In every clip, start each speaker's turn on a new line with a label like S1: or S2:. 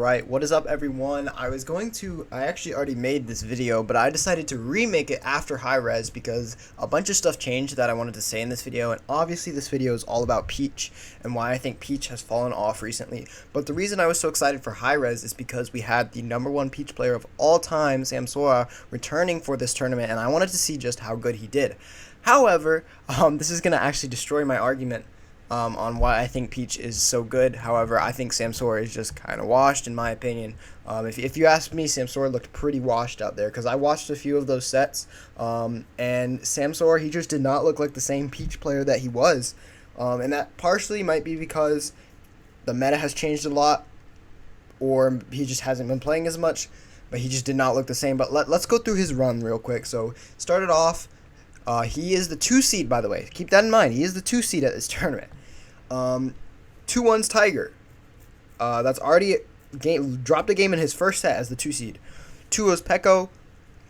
S1: Alright, what is up everyone? I actually already made this video, but I decided to remake it after High Rez because a bunch of stuff changed that I wanted to say in this video, and obviously this video is all about Peach and why I think Peach has fallen off recently. But the reason I was so excited for High Rez is because we had the #1 Peach player of all time, samsora, returning for this tournament, and I wanted to see just how good he did. However, this is going to actually destroy my argument on why I think Peach is so good. However, I think samsora is just kind of washed in my opinion. If you ask me, samsora looked pretty washed out there because I watched a few of those sets, and samsora, he just did not look like the same Peach player that he was, and that partially might be because the meta has changed a lot, or he just hasn't been playing as much, but he just did not look the same. But let's go through his run real quick. So started off, he is the 2 seed, by the way. Keep that in mind. He is the 2 seed at this tournament. 2-1's Tiger. That's already dropped a game in his first set as the 2 seed. 2-0's Peko.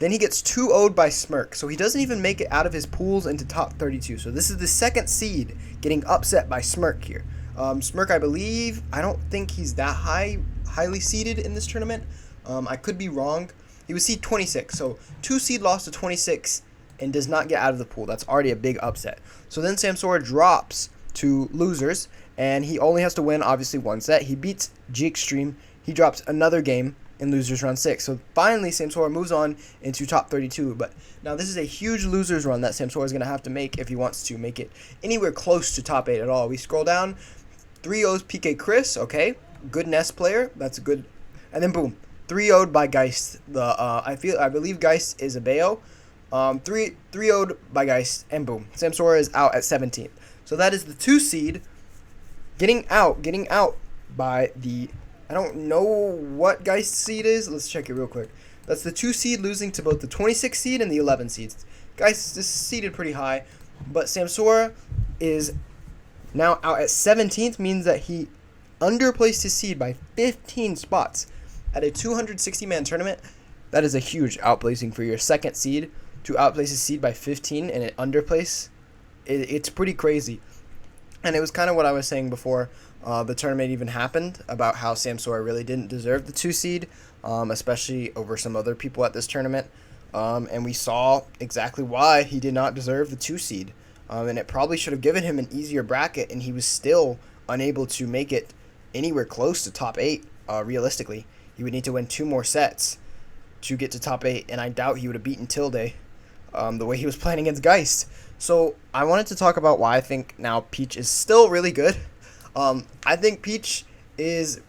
S1: Then he gets 2-0'd by Smirk. So he doesn't even make it out of his pools into top 32. So this is the 2nd seed getting upset by Smirk here. Smirk, I don't think he's that highly seeded in this tournament. I could be wrong. He was seed 26. So 2 seed lost to 26 and does not get out of the pool. That's already a big upset. So then samsora drops to losers, and he only has to win obviously 1 set. He beats G Extreme. He drops another game in losers round 6. So finally samsora moves on into top 32. But now this is a huge losers run that samsora is going to have to make if he wants to make it anywhere close to top 8 at all. We scroll down. 3-0's PK Chris. Okay, good Nest player. That's good. And then boom, 3-0'd by Geist. I believe Geist is a Bayo. 3-0'd by Geist, and boom, samsora is out at 17th. So that is the 2 seed getting out by the, I don't know what Geist seed is. Let's check it real quick. That's the 2 seed losing to both the 26 seed and the 11 seeds. Geist is seeded pretty high, but samsora is now out at 17th, means that he underplaced his seed by 15 spots at a 260-man tournament. That is a huge outplacing for your 2nd seed to outplace his seed by 15 and it underplace. It's pretty crazy. And it was kind of what I was saying before the tournament even happened, about how samsora really didn't deserve the 2 seed, especially over some other people at this tournament. And we saw exactly why he did not deserve the 2 seed. And it probably should have given him an easier bracket, and he was still unable to make it anywhere close to top 8. Realistically, he would need to win 2 more sets to get to top 8, and I doubt he would have beaten Tilde the way he was playing against Geist. So I wanted to talk about why I think now Peach is still really good. I think Peach is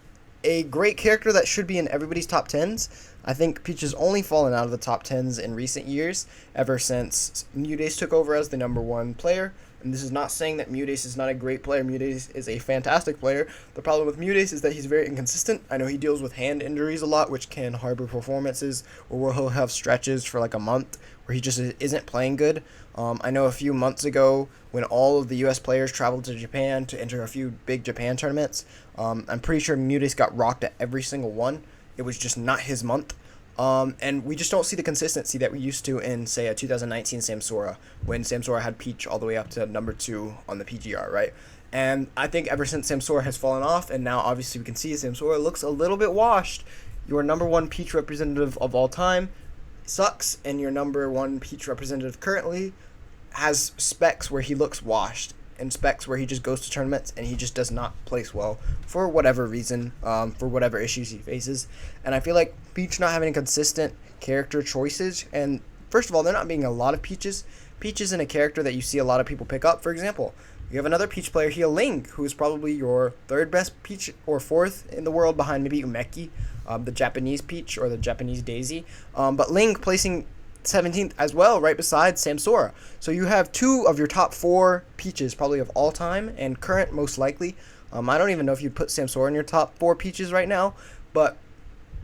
S1: a great character that should be in everybody's top 10s. I think Peach has only fallen out of the top 10s in recent years, ever since Mudace took over as the #1 player. And this is not saying that Mudace is not a great player. Mudace is a fantastic player. The problem with Mudace is that he's very inconsistent. I know he deals with hand injuries a lot, which can harbor performances, or where he'll have stretches for like a month where he just isn't playing good. I know a few months ago when all of the US players traveled to Japan to enter a few big Japan tournaments, I'm pretty sure Mudace got rocked at every single one. It was just not his month. And we just don't see the consistency that we used to in, say, a 2019 samsora, when samsora had Peach all the way up to #2 on the PGR, right? And I think ever since samsora has fallen off, and now obviously we can see samsora looks a little bit washed. Your #1 Peach representative of all time sucks, and your #1 Peach representative currently has specs where he looks washed, and specs where he just goes to tournaments and he just does not place well for whatever reason, for whatever issues he faces. And I feel like Peach not having consistent character choices, and first of all, there not being a lot of Peaches. Peach isn't a character that you see a lot of people pick up. For example, you have another Peach player here, Ling, who is probably your 3rd best Peach or 4th in the world, behind maybe Umeki, the Japanese Peach or the Japanese Daisy. But Ling placing 17th as well, right beside samsora. So you have 2 of your top 4 Peaches probably of all time and current, most likely. I don't even know if you'd put samsora in your top 4 Peaches right now, but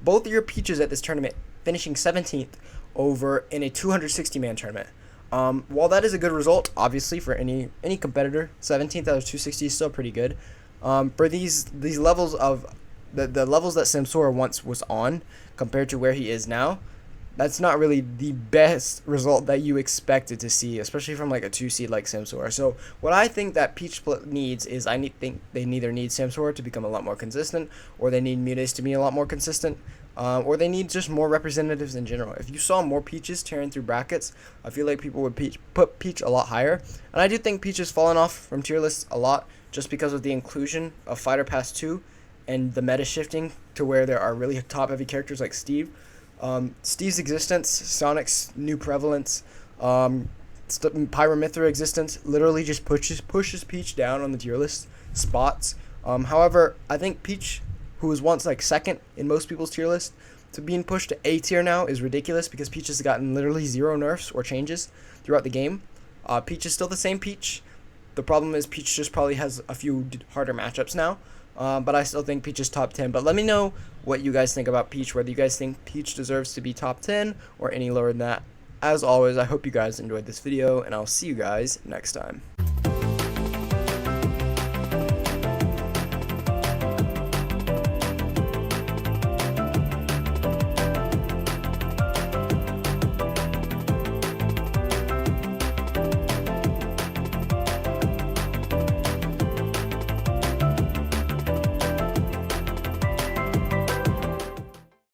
S1: both of your Peaches at this tournament finishing 17th over in a 260-man tournament. While that is a good result, obviously, for any competitor, 17th out of 260 is still pretty good. For these levels of the levels that samsora once was on compared to where he is now, that's not really the best result that you expected to see, especially from like a 2 seed like samsora. So what I think that Peach needs is think they neither need samsora to become a lot more consistent, or they need Mutes to be a lot more consistent, or they need just more representatives in general. If you saw more Peaches tearing through brackets, I feel like people would put Peach a lot higher. And I do think Peach has fallen off from tier lists a lot just because of the inclusion of Fighter Pass 2 and the meta shifting to where there are really top heavy characters like Steve. Steve's existence, Sonic's new prevalence, Pyromithra existence literally just pushes Peach down on the tier list spots. However, I think Peach, who was once like second in most people's tier list, to being pushed to A tier now is ridiculous because Peach has gotten literally 0 nerfs or changes throughout the game. Peach is still the same Peach. The problem is Peach just probably has a few harder matchups now. But I still think Peach is top 10. But let me know what you guys think about Peach, whether you guys think Peach deserves to be top 10 or any lower than that. As always, I hope you guys enjoyed this video, and I'll see you guys next time.